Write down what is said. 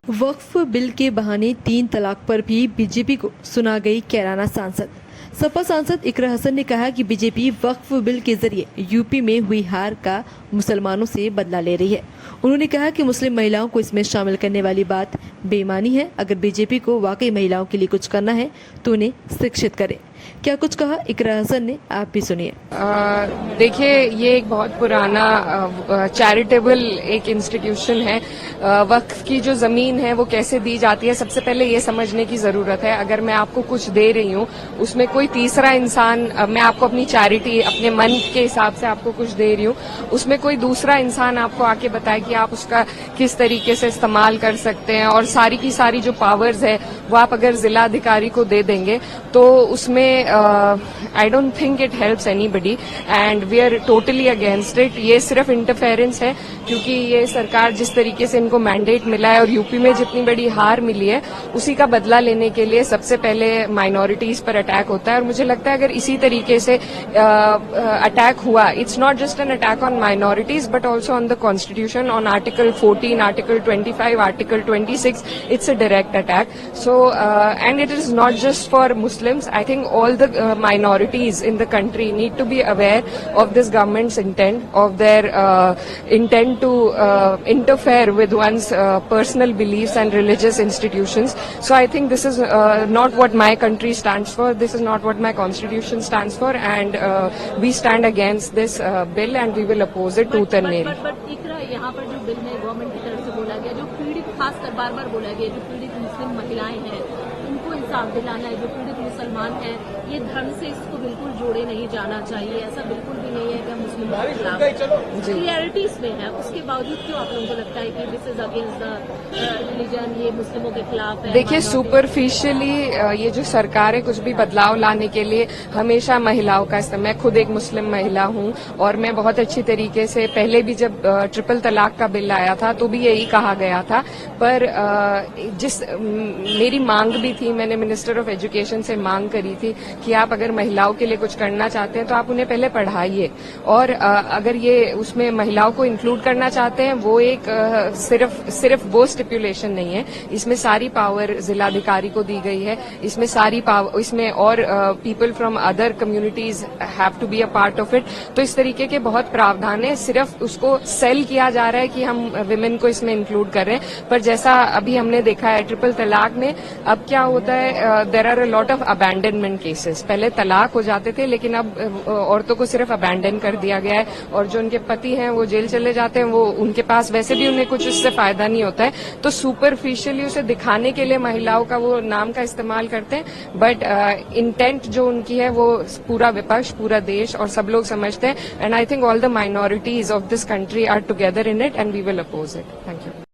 वक्फ bill के बहाने 3 तलाक पर भी बीजेपी को सुना गई कैराना सांसद। सपा सांसद इकरा हसन ने कहा कि बीजेपी वक्फ बिल के जरिए यूपी में हुई हार का मुसलमानों से बदला ले रही है। उन्होंने कहा कि मुस्लिम महिलाओं को इसमें शामिल करने वाली बात बेईमानी है। अगर बीजेपी को वाकई महिलाओं के लिए कुछ करना है तो उन्हें शिक्षित करे। क्या कुछ कहा इकरा हसन ने, आप भी सुनिए। देखिए, ये एक बहुत पुराना चैरिटेबल एक इंस्टीट्यूशन है। वक्फ की जो जमीन है वो कैसे दी जाती है, सबसे पहले ये समझने की जरूरत है। अगर मैं आपको कुछ दे रही हूँ, उसमें कोई तीसरा इंसान, मैं आपको अपनी चैरिटी अपने मन के हिसाब से आपको कुछ दे रही हूँ, उसमें कोई दूसरा इंसान आपको आके बताए कि आप उसका किस तरीके से इस्तेमाल कर सकते हैं, और सारी की सारी जो पावर्स है वो आप अगर जिला अधिकारी को दे देंगे तो उसमें I don't think it helps anybody and we are totally against it. ये सिर्फ इंटरफेरेंस है, क्योंकि ये सरकार जिस तरीके से इनको मैंडेट मिला है और यूपी में जितनी बड़ी हार मिली है उसी का बदला लेने के लिए सबसे पहले माइनॉरिटीज पर अटैक होता है। और मुझे लगता है अगर इसी तरीके से अटैक हुआ, it's not just an attack on minorities but also on the constitution, on article 14, article 25, article 26, it's a direct attack. So and it is not just for Muslims. I think all the minorities in the country need to be aware of this government's intent, of their intent to interfere with one's personal beliefs and religious institutions. So I think this is not what my country stands for. This is not what my constitution stands for, and we stand against this bill and we will oppose it tooth and nail. But इकरा, यहाँ पर जो bill में government की तरफ से बोला गया, जो पीड़ित, खासकर बार-बार बोला गया, जो पीड़ित मुस्लिम महिलाएं हैं उनको इंसाफ दिलाना है, जो पीड़ित मुसलमान हैं, ये धर्म से इसको बिल्कुल जोड़े नहीं जाना चाहिए। ऐसा बिल्कुल भी नहीं है कि हम मुस्लिमों के खिलाफ, क्लियरिटी इसमें है। उसके बावजूद क्यों आप लोगों को लगता है कि this is against the religion, ये मुस्लिमों के खिलाफ है? देखिए, सुपरफिशियली ये जो सरकार है कुछ भी बदलाव लाने के लिए हमेशा महिलाओं का इस्तेमाल, मैं खुद एक मुस्लिम महिला हूं और मैं बहुत अच्छी तरीके से, पहले भी जब ट्रिपल तलाक का बिल आया था तो भी यही कहा गया था, पर मेरी मांग भी थी, मैंने मिनिस्टर ऑफ एजुकेशन से मांग करी थी कि आप अगर महिलाओं के लिए कुछ करना चाहते हैं तो आप उन्हें पहले पढ़ाइए, और अगर ये उसमें महिलाओं को इंक्लूड करना चाहते हैं, वो एक सिर्फ वो स्टिपुलेशन नहीं है, इसमें सारी पावर जिलाधिकारी को दी गई है, इसमें सारी पावर, इसमें और people from other communities have to be a part of it. तो इस तरीके के बहुत प्रावधान है, सिर्फ उसको सेल किया जा रहा है कि हम विमेन को इसमें इंक्लूड कर रहे हैं। पर जैसा अभी हमने देखा है ट्रिपल तलाक में, अब क्या होता है, there are a lot of abandonment cases. पहले तलाक हो जाते थे, लेकिन अब औरतों को सिर्फ अबैंडन कर दिया गया है, और जो उनके पति हैं वो जेल चले जाते हैं, वो उनके पास वैसे भी उन्हें कुछ इससे फायदा नहीं होता है। तो सुपरफिशियली उसे दिखाने के लिए महिलाओं का वो नाम का इस्तेमाल करते हैं, बट इंटेंट जो उनकी है वो पूरा विपक्ष, पूरा देश और सब लोग समझते हैं। And I think all the minorities of this country are together in it and we will oppose it. Thank you.